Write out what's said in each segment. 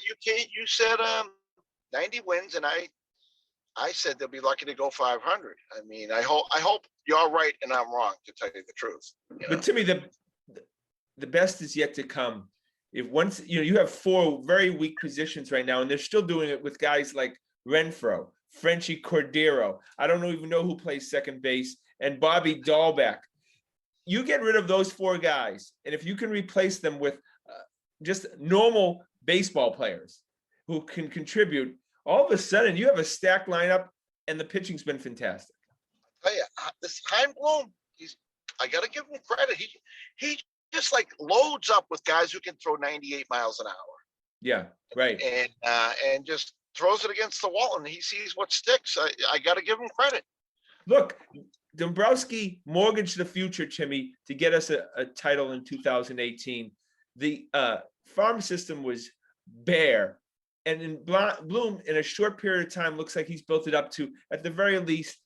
you said 90 wins, and I said they'll be lucky to go 500. I mean, I hope you're right and I'm wrong, to tell you the truth. But to me, the best is yet to come. If once you have four very weak positions right now, and they're still doing it with guys like Renfro, Frenchie Cordero. I don't even know who plays second base, and Bobby Dahlbeck. You get rid of those four guys, and if you can replace them with just normal baseball players who can contribute, all of a sudden you have a stacked lineup, and the pitching's been fantastic. I tell you, this Chaim Bloom, I got to give him credit. He just like loads up with guys who can throw 98 miles an hour. Yeah, right. And just throws it against the wall, and he sees what sticks. I got to give him credit. Look, Dombrowski mortgaged the future, Timmy, to get us a title in 2018. The farm system was bare. And in Bloom, in a short period of time, looks like he's built it up to, at the very least,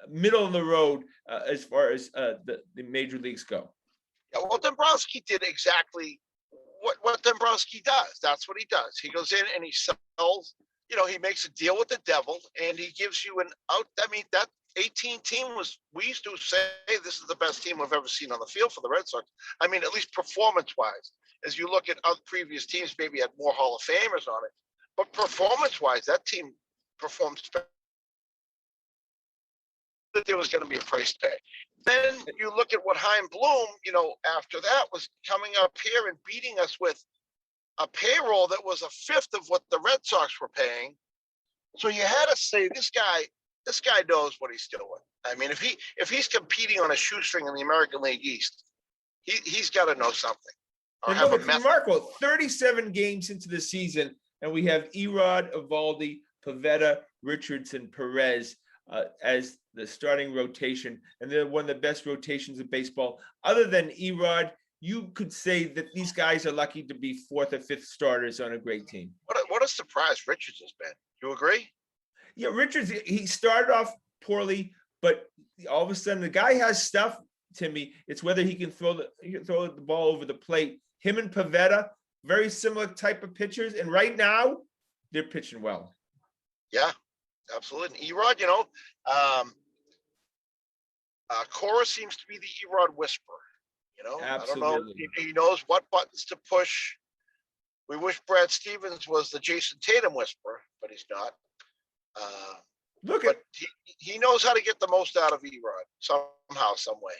middle of the road as far as the major leagues go. Yeah, well, Dombrowski did exactly what Dombrowski does. That's what he does. He goes in and he sells. He makes a deal with the devil, and he gives you an out. I mean, that 18 team we used to say, hey, this is the best team we've ever seen on the field for the Red Sox. I mean, at least performance-wise. As you look at other previous teams, maybe had more Hall of Famers on it. But performance-wise, that team performed that there was going to be a price tag. Then you look at what Chaim Bloom, after that was coming up here and beating us with a payroll that was a fifth of what the Red Sox were paying. So you had to say, this guy knows what he's doing. I mean, if he's competing on a shoestring in the American League East, he's got to know something. Or and have look, a it's method. remarkable. 37 games into the season, and we have Erod, Evaldi, Pivetta, Richardson, Perez as the starting rotation, and they're one of the best rotations of baseball. Other than Erod, you could say that these guys are lucky to be fourth or fifth starters on a great team. What a surprise Richards has been. You agree? Yeah, Richards, he started off poorly, but all of a sudden the guy has stuff, Timmy. It's whether he can throw the ball over the plate. Him and Pivetta, very similar type of pitchers, and right now they're pitching well. Yeah, absolutely. And Erod, Cora seems to be the Erod whisperer. Absolutely. I don't know. He knows what buttons to push. We wish Brad Stevens was the Jason Tatum whisperer, but he's not. But he knows how to get the most out of Erod somehow, some way.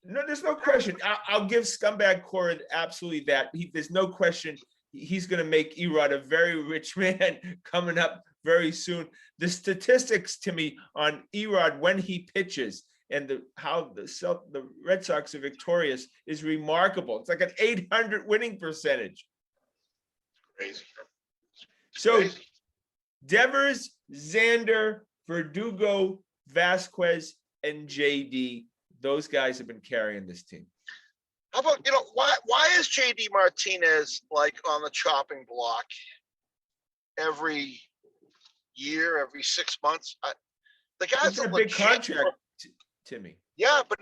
No, there's no question. I'll give Scumbag Cora absolutely that. There's no question he's going to make Erod a very rich man coming up very soon. The statistics, Timmy, on Erod when he pitches and how the Red Sox are victorious is remarkable. It's like an 800 winning percentage. Crazy. So crazy. Devers, Xander, Verdugo, Vasquez, and JD, those guys have been carrying this team. How about, why is JD Martinez like on the chopping block every year, every 6 months? The guy's a big contract, Timmy. Yeah, but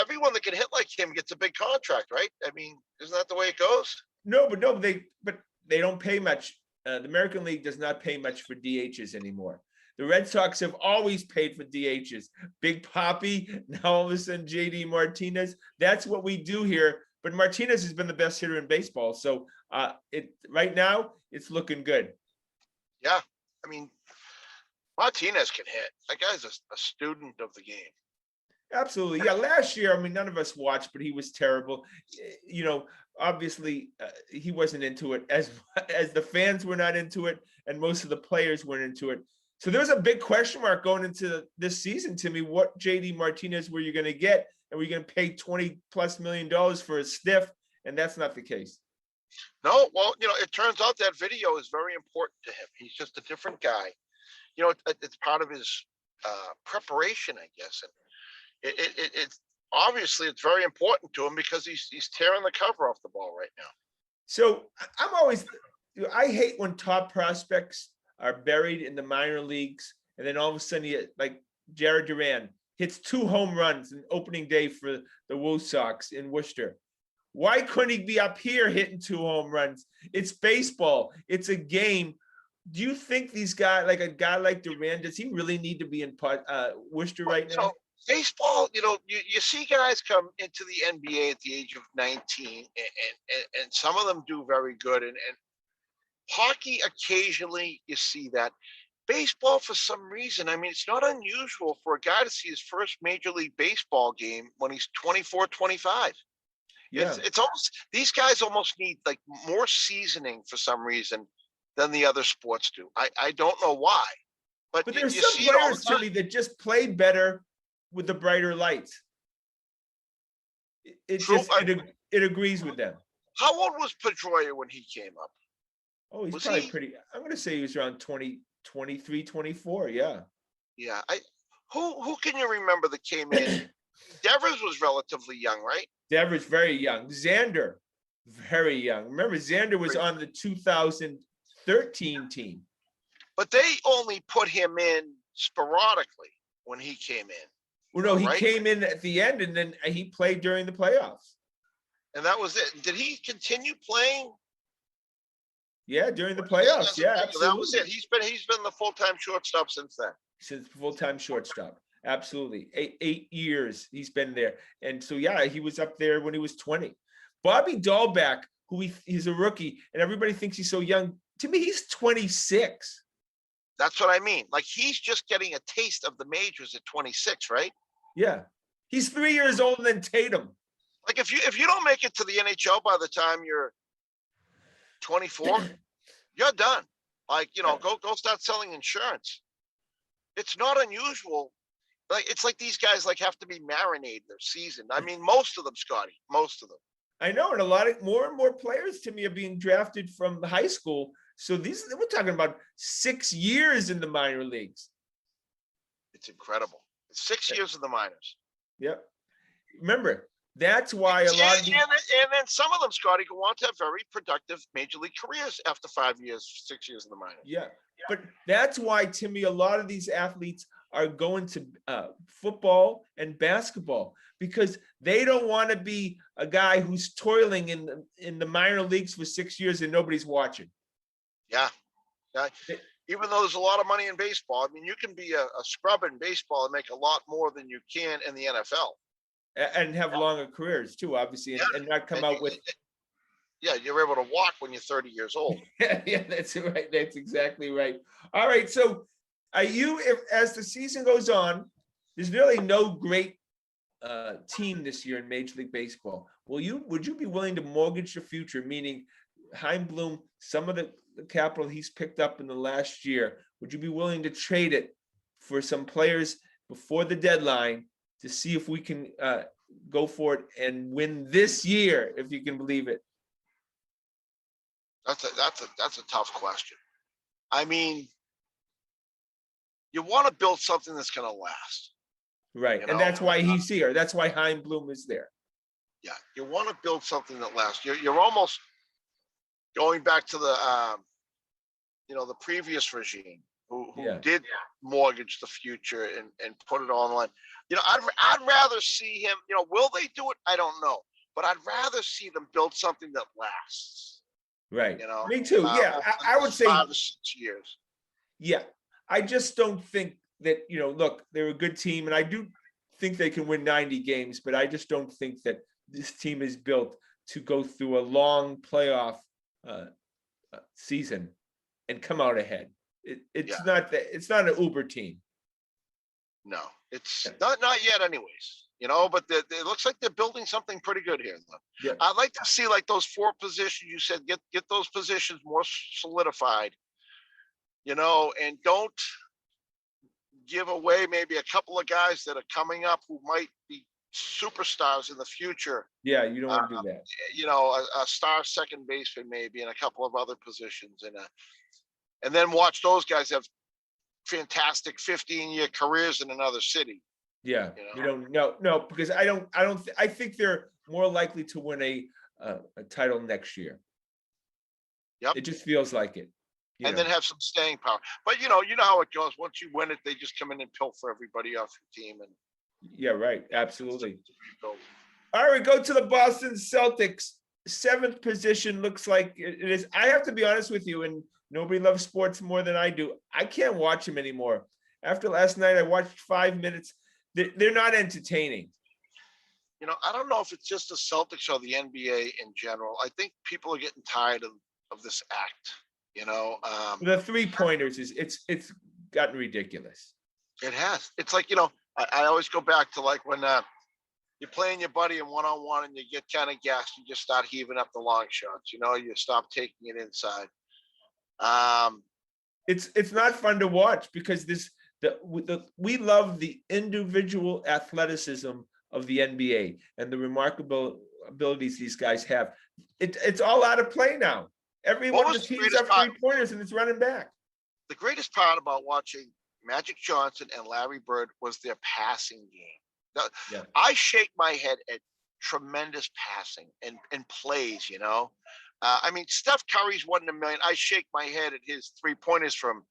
everyone that can hit like him gets a big contract, right? I mean, isn't that the way it goes? No, they don't pay much. The American League does not pay much for DHs anymore. The Red Sox have always paid for DHs. Big Poppy, now all of a sudden JD Martinez. That's what we do here. But Martinez has been the best hitter in baseball. So right now, it's looking good. Yeah, I mean, Martinez can hit. That guy's a student of the game. Absolutely. Yeah, last year, I mean, none of us watched, but he was terrible. Obviously, he wasn't into it as the fans were not into it, and most of the players weren't into it. So there was a big question mark going into this season, Timmy. What JD Martinez were you going to get? And were you going to pay $20+ million for a stiff? And that's not the case. No, well, it turns out that video is very important to him. He's just a different guy. It's part of his preparation, I guess. And it's obviously it's very important to him because he's tearing the cover off the ball right now. So I hate when top prospects are buried in the minor leagues, and then all of a sudden, like Jared Duran hits 2 home runs in opening day for the Woo Sox in Worcester. Why couldn't he be up here hitting 2 home runs? It's baseball. It's a game. Do you think these guys, like a guy like Duran, does he really need to be in Worcester right now? So baseball, you see guys come into the NBA at the age of 19, and some of them do very good. And hockey, occasionally you see that. Baseball, for some reason, I mean, it's not unusual for a guy to see his first Major League Baseball game when he's 24, 25. Yeah. It's almost, these guys almost need like more seasoning for some reason than the other sports do. I don't know why, but But you there's some see it all players the to time. me that just play better with the brighter lights. It True. just it agrees with them. How old was Pedroia when he came up? Oh, he's Was probably he? pretty. I'm going to say he was around 20, 23, 24. Yeah. Yeah. Who can you remember that came in? Devers was relatively young, right? Devers very young. Xander, very young. Remember, Xander was on the 2013 team. But they only put him in sporadically when he came in. Well, no, he right? came in at the end, and then he played during the playoffs. And that was it. Did he continue playing? Yeah, during the playoffs. Yeah, absolutely. That was it. He's been the full-time shortstop since then. Since full-time shortstop. Absolutely. 8 years he's been there. And so, yeah, he was up there when he was 20. Bobby Dahlback, who he's a rookie, and everybody thinks he's so young. To me, he's 26. That's what I mean. Like, he's just getting a taste of the majors at 26, right? Yeah. He's 3 years older than Tatum. Like, if you don't make it to the NHL by the time you're 24, you're done. Like, go start selling insurance. It's not unusual. Like, it's like these guys like have to be marinated their season. I mean, most of them, Scotty, most of them. I know, and more and more players to me are being drafted from high school. So we're talking about 6 years in the minor leagues. It's incredible. It's 6 years in the minors. Yep. Remember, that's why a lot of and then some of them, Scotty, go on to have very productive major league careers after 5 years, 6 years in the minors. Yeah. But that's why, Timmy, a lot of these athletes are going to football and basketball because they don't want to be a guy who's toiling in the minor leagues for 6 years and nobody's watching. Yeah. Even though there's a lot of money in baseball, I mean, you can be a scrub in baseball and make a lot more than you can in the NFL. And have longer careers too, obviously, and not come out with. Yeah, you're able to walk when you're 30 years old. Yeah, that's right. That's exactly right. All right. So are you, as the season goes on, there's really no great team this year in Major League Baseball. Would you be willing to mortgage the future, meaning Chaim Bloom, some of the capital he's picked up in the last year, would you be willing to trade it for some players before the deadline to see if we can go for it and win this year, if you can believe it? That's a tough question. I mean, you want to build something that's going to last. Right. And that's why he's here. That's why Chaim Bloom is there. Yeah. You want to build something that lasts. You're almost going back to the, the previous regime who did mortgage the future and put it all on the line. I'd rather see him, will they do it? I don't know, but I'd rather see them build something that lasts. Right. Me too. Yeah. I would say 5 to 6 years. Yeah. I just don't think that, look, they're a good team and I do think they can win 90 games, but I just don't think that this team is built to go through a long playoff season and come out ahead. It's not an Uber team. No, it's not yet anyways, but it looks like they're building something pretty good here. Yeah. I'd like to see like those 4 positions you said, get those positions more solidified, and don't give away maybe a couple of guys that are coming up who might be superstars in the future. Yeah, you don't want to do that. A star second baseman maybe and a couple of other positions and then watch those guys have fantastic 15-year careers in another city. Yeah, you don't no, because I think they're more likely to win a title next year. Yep. It just feels like it. And then have some staying power. But you know how it goes. Once you win it, they just come in and pilfer everybody off your team. And yeah, right. Absolutely. All right, go to the Boston Celtics. Seventh position looks like it is. I have to be honest with you, and nobody loves sports more than I do. I can't watch them anymore. After last night, I watched 5 minutes. They're not entertaining. I don't know if it's just the Celtics or the NBA in general. I think people are getting tired of this act. The 3-pointers it's gotten ridiculous. It has. It's like, I always go back to like when you're playing your buddy in one-on-one and you get kind of gassed, you just start heaving up the long shots. You stop taking it inside. It's not fun to watch because we love the individual athleticism of the NBA and the remarkable abilities these guys have. It's all out of play now. Everyone just heaves up 3-pointers and it's running back. The greatest part about watching Magic Johnson and Larry Bird was their passing game. Yeah. I shake my head at tremendous passing and plays, I mean, Steph Curry's 1 in a million. I shake my head at his 3-pointers from,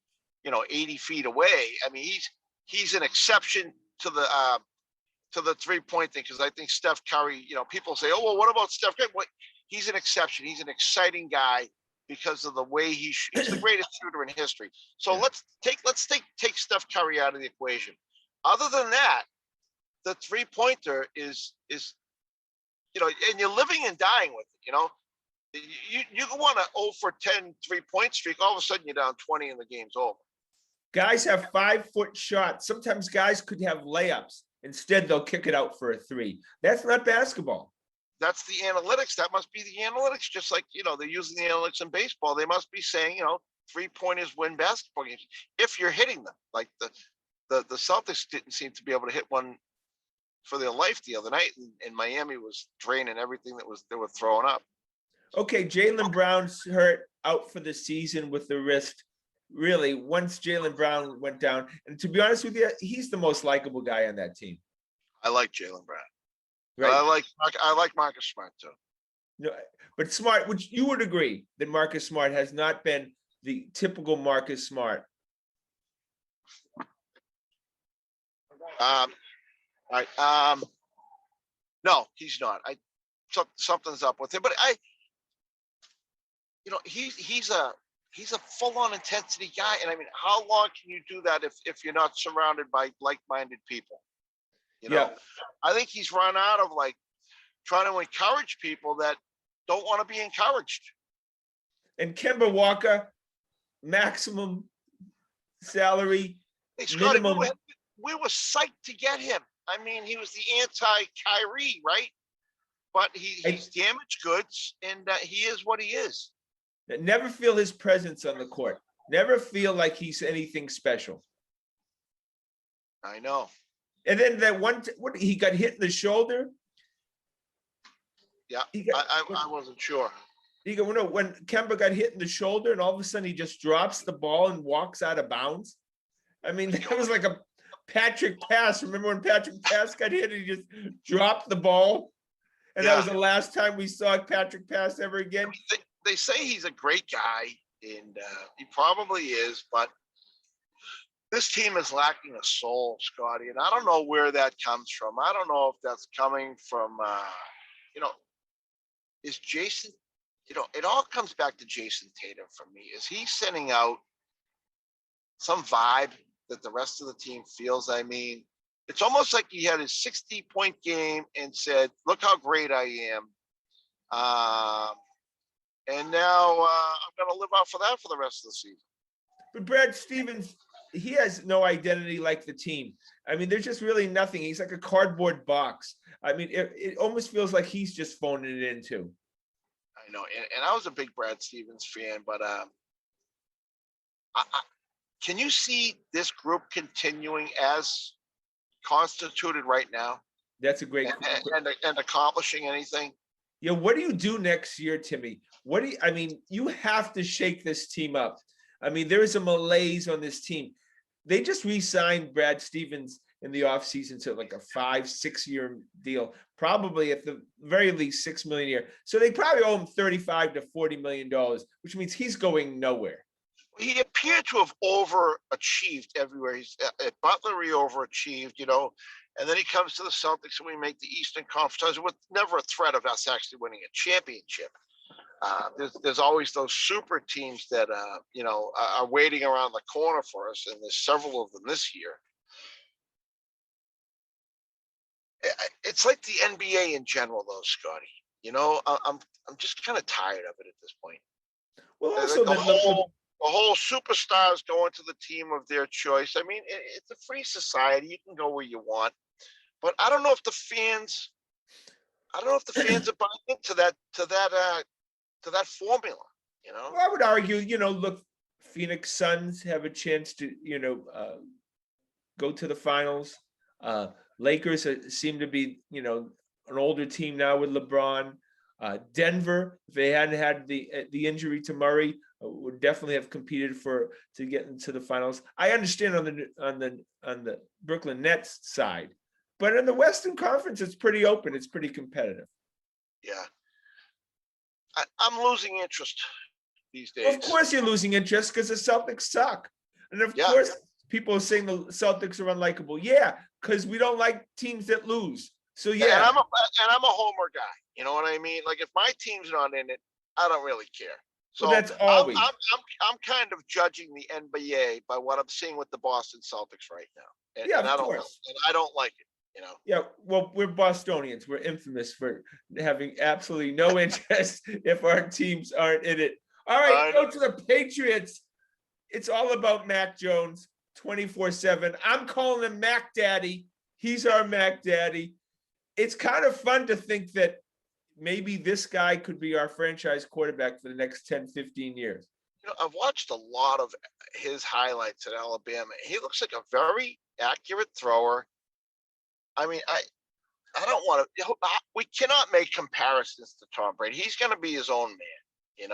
80 feet away. I mean, he's an exception to the 3-point thing, because I think Steph Curry, people say, oh, well, what about Steph Curry? Well, he's an exception. He's an exciting guy because of the way he's the greatest shooter in history. So Yeah. let's take Steph Curry out of the equation. Other than that, the 3-pointer is and you're living and dying with it. You go on a 0 for 10 3-point streak. All of a sudden, you're down 20 and the game's over. Guys have 5-foot shots. Sometimes guys could have layups. Instead, they'll kick it out for a 3. That's not basketball. That's the analytics. That must be the analytics. Just like, they're using the analytics in baseball. They must be saying, 3-pointers win basketball games if you're hitting them. Like the Celtics didn't seem to be able to hit one for their life the other night, and Miami was draining everything they were throwing up. Okay, Jaylen Brown's hurt, out for the season with the wrist. Really, once Jaylen Brown went down, and to be honest with you, he's the most likable guy on that team. I like Jaylen Brown. Right. I like Marcus Smart too. No, but Smart, which you would agree that Marcus Smart has not been the typical Marcus Smart. All right. No, he's not. Something's up with him, but he's a full-on intensity guy. And I mean, how long can you do that if you're not surrounded by like-minded people? Yeah. I think he's run out of trying to encourage people that don't want to be encouraged. And Kemba Walker, maximum salary, Hey, Scotty, minimum. we were psyched to get him. I mean, he was the anti-Kyrie, right? But he's damaged goods, and he is what he is. Never feel his presence on the court. Never feel like he's anything special. I know. And then that one, he got hit in the shoulder. Yeah, I wasn't sure. When Kemba got hit in the shoulder, and all of a sudden he just drops the ball and walks out of bounds. I mean, that was like a Patrick Pass. Remember when Patrick Pass got hit and he just dropped the ball? And that was the last time we saw Patrick Pass ever again. I mean, they say he's a great guy, and he probably is, but this team is lacking a soul, Scotty, and I don't know where that comes from. I don't know if that's coming from, is Jason, it all comes back to Jason Tatum for me. Is he sending out some vibe that the rest of the team feels? I mean, it's almost like he had his 60-point game and said, look how great I am. And now I'm going to live out for that for the rest of the season. But Brad Stevens, he has no identity like the team. I mean, there's just really nothing. He's like a cardboard box. I mean, it almost feels like he's just phoning it in too. I know. And I was a big Brad Stevens fan, but can you see this group continuing as constituted right now? That's a great and accomplishing anything? Yeah, what do you do next year, Timmy? You have to shake this team up. I mean, there is a malaise on this team. They just re-signed Brad Stevens in the offseason to like a 5-6 year deal, probably at the very least $6 million a year. So they probably owe him $35 to $40 million, which means he's going nowhere. He appeared to have overachieved everywhere. He's at Butler, he overachieved, And then he comes to the Celtics and we make the Eastern Conference with never a threat of us actually winning a championship. There's always those super teams that are waiting around the corner for us, and there's several of them this year. It's like the NBA in general, though, Scotty. I'm just kind of tired of it at this point. Well, also the whole superstars going to the team of their choice. I mean, it's a free society. You can go where you want, but I don't know if the fans are buying into that formula. well, I would argue, look, Phoenix Suns have a chance to, go to the finals. Lakers seem to be, an older team now with LeBron. Denver, if they hadn't had the injury to Murray, would definitely have competed to get into the finals. I understand on the Brooklyn Nets side, but in the Western Conference, it's pretty open. It's pretty competitive. Yeah, I'm losing interest these days. Well, of course, you're losing interest because the Celtics suck, and of course, people are saying the Celtics are unlikable. Yeah, because we don't like teams that lose. So yeah, and I'm a homer guy. You know what I mean? Like if my team's not in it, I don't really care. So well, that's always. I'm kind of judging the NBA by what I'm seeing with the Boston Celtics right now. And of course. I don't like it. Yeah, well, we're Bostonians. We're infamous for having absolutely no interest if our teams aren't in it. All right, go to the Patriots. It's all about Mac Jones 24/7. I'm calling him Mac Daddy. He's our Mac Daddy. It's kind of fun to think that maybe this guy could be our franchise quarterback for the next 10, 15 years. I've watched a lot of his highlights at Alabama. He looks like a very accurate thrower. I mean, I don't want to. We cannot make comparisons to Tom Brady. He's going to be his own man.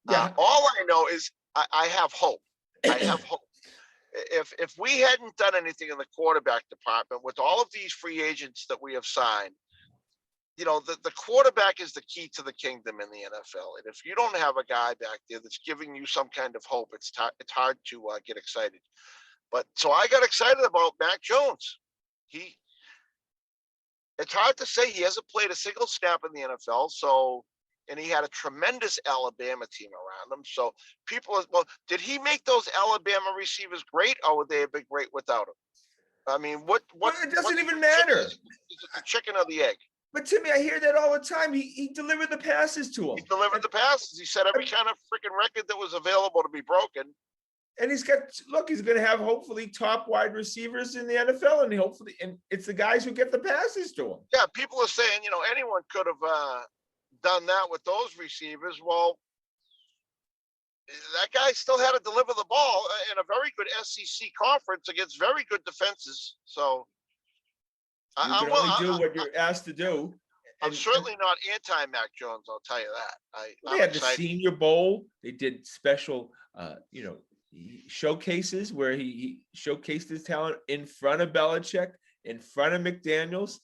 Yeah. All I know is I have hope. I have hope. If we hadn't done anything in the quarterback department with all of these free agents that we have signed, the quarterback is the key to the kingdom in the NFL. And if you don't have a guy back there that's giving you some kind of hope, it's hard to get excited. But so I got excited about Mac Jones. It's hard to say he hasn't played a single snap in the NFL. And he had a tremendous Alabama team around him. So did he make those Alabama receivers great, or would they have been great without him? I mean, what? It doesn't even matter. Is it the chicken or the egg? But Timmy, I hear that all the time. He delivered the passes to him. He delivered the passes. He set every kind of freaking record that was available to be broken. And he's going to have hopefully top wide receivers in the NFL, and it's the guys who get the passes to him. Yeah, people are saying, anyone could have done that with those receivers. Well, that guy still had to deliver the ball in a very good SEC conference against very good defenses. So you can only do what you're asked to do. I'm certainly not anti-Mac Jones. I'll tell you that. They had the Senior Bowl. They did special, showcases where he showcased his talent in front of Belichick, in front of McDaniels.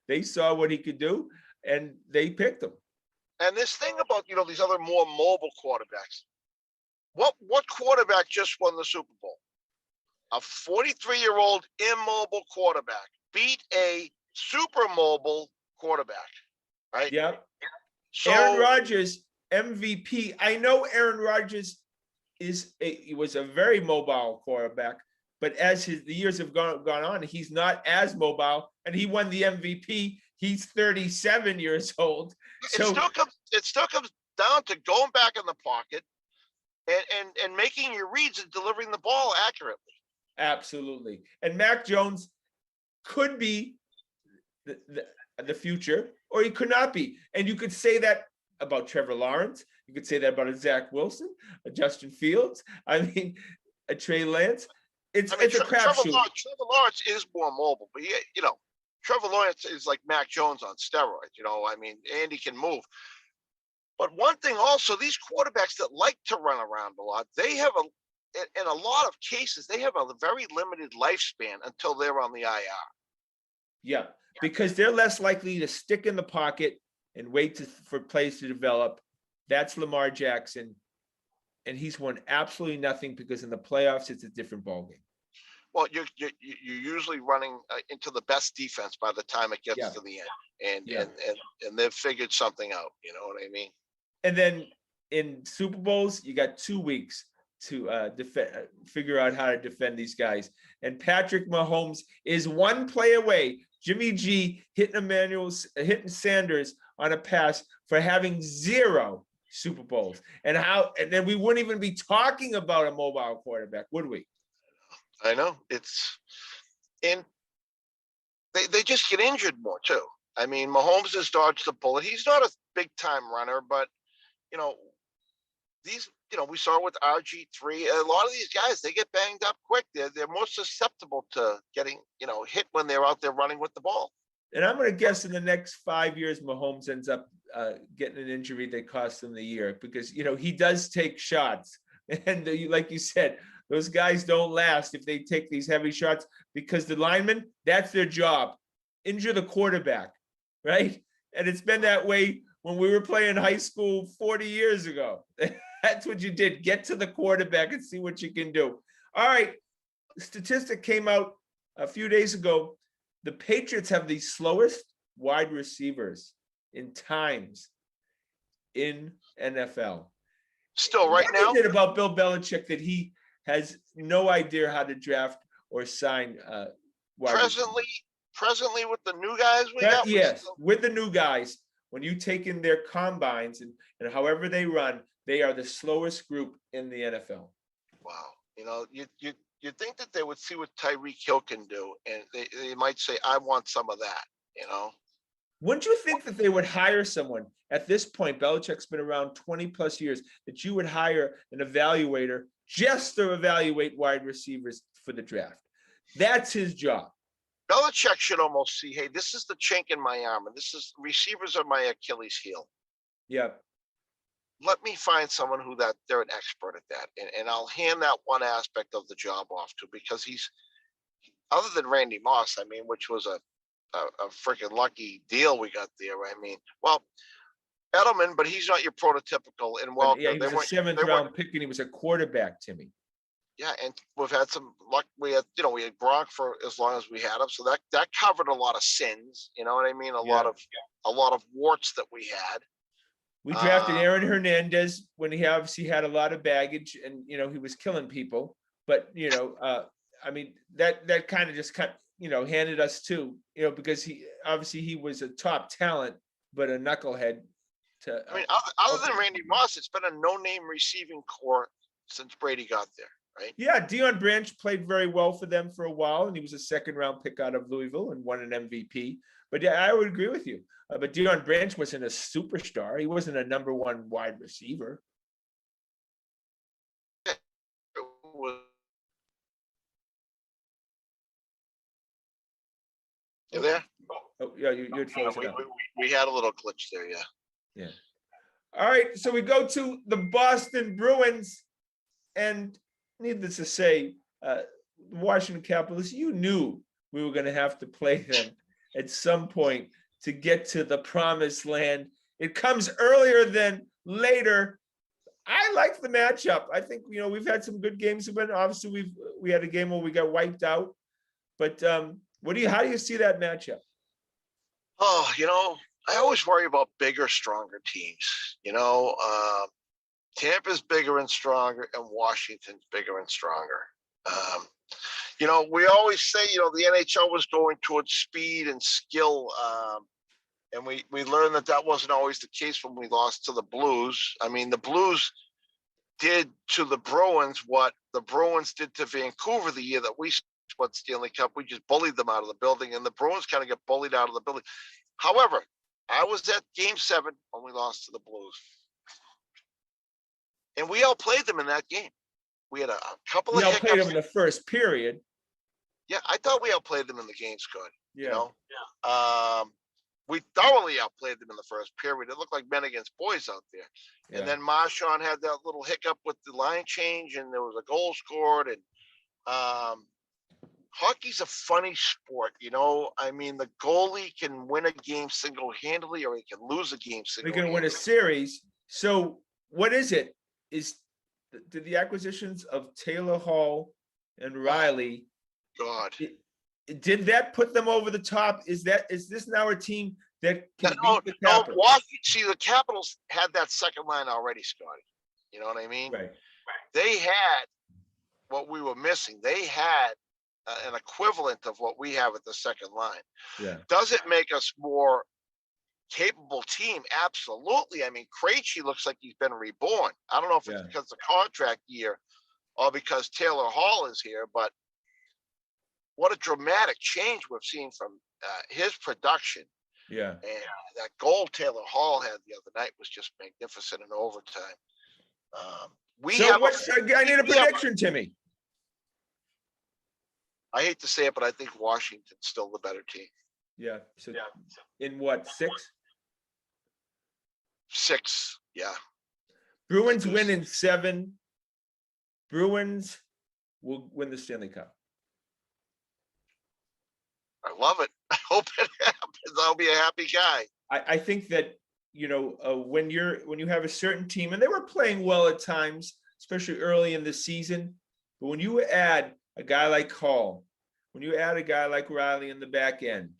They saw what he could do, and they picked him. And this thing about these other more mobile quarterbacks. What quarterback just won the Super Bowl? A 43-year-old immobile quarterback beat a super mobile quarterback, right? Yep. So, Aaron Rodgers, MVP. I know Aaron Rodgers he was a very mobile quarterback, but as the years have gone on, he's not as mobile, and he won the MVP. He's 37 years old. So it still comes down to going back in the pocket and making your reads and delivering the ball accurately. Absolutely. And Mac Jones could be the future, or he could not be. And you could say that about Trevor Lawrence. You could say that about a Zach Wilson, a Justin Fields. I mean, a Trey Lance. It's a crapshoot. Trevor Lawrence is more mobile, but Trevor Lawrence is like Mac Jones on steroids. I mean, Andy can move. But one thing also, these quarterbacks that like to run around a lot, they have in a lot of cases, they have a very limited lifespan until they're on the IR. Yeah, because they're less likely to stick in the pocket and wait for plays to develop. That's Lamar Jackson. And he's won absolutely nothing because in the playoffs, it's a different ballgame. Well, you're usually running into the best defense by the time it gets Yeah, to the end, and yeah. and they've figured something out. You know what I mean? And then in Super Bowls, you got 2 weeks to defend, figure out how to defend these guys. And Patrick Mahomes is one play away. Jimmy G hitting Sanders on a pass for having 0 Super Bowls. And then we wouldn't even be talking about a mobile quarterback, would we? I know it's and they just get injured more too. I mean, Mahomes has dodged the bullet. He's not a big time runner, but you know, we saw with RG3, a lot of these guys, they get banged up quick. They're more susceptible to getting, hit when they're out there running with the ball. And I'm going to guess in the next 5 years, Mahomes ends up getting an injury that costs him the year because, he does take shots. And like you said, those guys don't last if they take these heavy shots because the linemen, that's their job. Injure the quarterback, right? And it's been that way when we were playing high school 40 years ago. That's what you did. Get to the quarterback and see what you can do. All right. Statistic came out a few days ago. The Patriots have the slowest wide receivers in times in NFL. Still right What now? is it about Bill Belichick that he has no idea how to draft or sign wide Presently, presently with the new guys we got? Yes, with the new guys, when you take in their combines and however they run, they are the slowest group in the NFL. Wow. You'd think that they would see what Tyreek Hill can do, and they might say, I want some of that, Wouldn't you think that they would hire someone at this point? Belichick's been around 20 plus years, that you would hire an evaluator just to evaluate wide receivers for the draft. That's his job. Belichick should almost see, hey, this is the chink in my arm, and receivers are my Achilles heel. Yeah. Let me find someone they're an expert at that, and I'll hand that one aspect of the job off to, because he's, other than Randy Moss, which was a freaking lucky deal we got there. Well, Edelman, but he's not your prototypical. And Yeah, he was a 7th-round pick, and he was a quarterback, Timmy. Yeah, and we've had some luck. We had Gronk for as long as we had him, so that covered a lot of sins. You know what I mean? A lot of warts that we had. We drafted Aaron Hernandez when he obviously had a lot of baggage, and he was killing people. But that kind of just handed us to because he was a top talent, but a knucklehead. Other than Randy Moss, it's been a no-name receiving core since Brady got there, right? Yeah, Deion Branch played very well for them for a while, and he was a 2nd-round pick out of Louisville and won an MVP. But yeah, I would agree with you. But Deion Branch wasn't a superstar. He wasn't a number 1 wide receiver. You there? Oh, yeah, you had frozen up. We had a little glitch there, yeah. Yeah. All right, so we go to the Boston Bruins, and needless to say, Washington Capitals, you knew we were going to have to play them at some point to get to the promised land. It comes earlier than later. I like the matchup. I think we've had some good games. But obviously we had a game where we got wiped out. But how do you see that matchup? Oh, I always worry about bigger, stronger teams. Tampa's bigger and stronger, and Washington's bigger and stronger. We always say, the NHL was going towards speed and skill. And we learned that wasn't always the case when we lost to the Blues. The Blues did to the Bruins what the Bruins did to Vancouver the year that we won Stanley Cup. We just bullied them out of the building, and the Bruins kind of got bullied out of the building. However, I was at Game 7 when we lost to the Blues, and we outplayed them in that game. We had a couple of hiccups. We outplayed them in the first period. Yeah, I thought we outplayed them in the game's good. Yeah. We thoroughly outplayed them in the first period. It looked like men against boys out there. Yeah. And then Marchand had that little hiccup with the line change, and there was a goal scored. And hockey's a funny sport, the goalie can win a game single-handedly, or he can lose a game single-handedly. He can win a series. So what is it? Did the acquisitions of Taylor Hall and Riley God. Did that put them over the top? Is this now a team that can No, beat the no, Capitals? Washington, see, the Capitals had that second line already, Scotty. You know what I mean? Right. They had what we were missing. They had an equivalent of what we have at the second line. Yeah. Does it make us more capable team? Absolutely. I mean, Krejci looks like he's been reborn. I don't know if it's Yeah. because of the contract year or because Taylor Hall is here, but what a dramatic change we've seen from his production. Yeah. And that goal Taylor Hall had the other night was just magnificent in overtime. We So have what's I need a prediction, Timmy. I hate to say it, but I think Washington's still the better team. Yeah. So in what, 6? 6, yeah. Bruins win in 7. Bruins will win the Stanley Cup. I love it. I hope it happens. I'll be a happy guy. I think that, when you have a certain team, and they were playing well at times, especially early in the season, but when you add a guy like Hall, when you add a guy like Riley in the back end,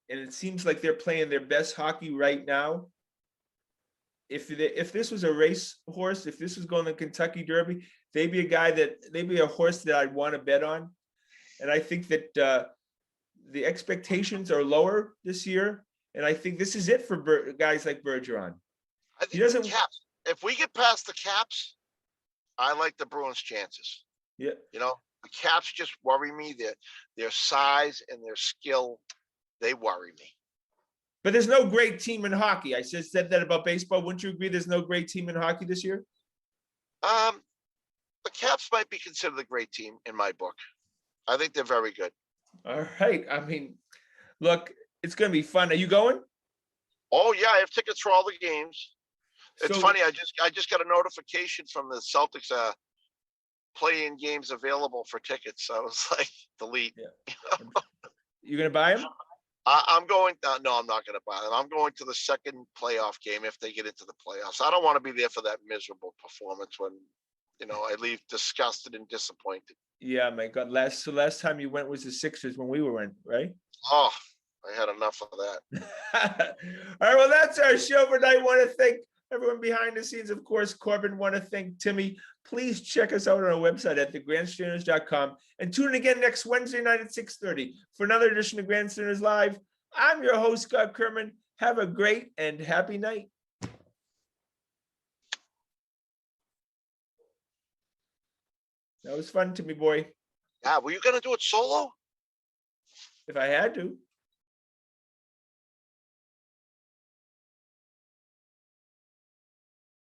and it seems like they're playing their best hockey right now. If this was a race horse, if this was going to Kentucky Derby, they'd be a horse that I'd want to bet on. And I think that the expectations are lower this year. And I think this is it for guys like Bergeron. I think the Caps, if we get past the Caps, I like the Bruins' chances. Yeah. The Caps just worry me. Their size and their skill, they worry me. But there's no great team in hockey. I just said that about baseball. Wouldn't you agree there's no great team in hockey this year? The Caps might be considered a great team in my book. I think they're very good. All right. I mean, look, it's going to be fun. Are you going? Oh yeah, I have tickets for all the games. It's funny. I just got a notification from the Celtics play-in games available for tickets. I was like, delete. Yeah. You going to buy them? I'm going. No, I'm not going to buy them. I'm going to the second playoff game if they get into the playoffs. I don't want to be there for that miserable performance when, I leave disgusted and disappointed. Yeah, my God. Last time you went was the Sixers when we were in, right? Oh, I had enough of that. All right, well, that's our show for tonight. I want to thank everyone behind the scenes. Of course, Corbin, want to thank Timmy. Please check us out on our website at thegrandstanders.com and tune in again next Wednesday night at 6:30 for another edition of Grandstanders Live. I'm your host, Scott Kerman. Have a great and happy night. That was fun, Timmy boy. Yeah, were you going to do it solo? If I had to.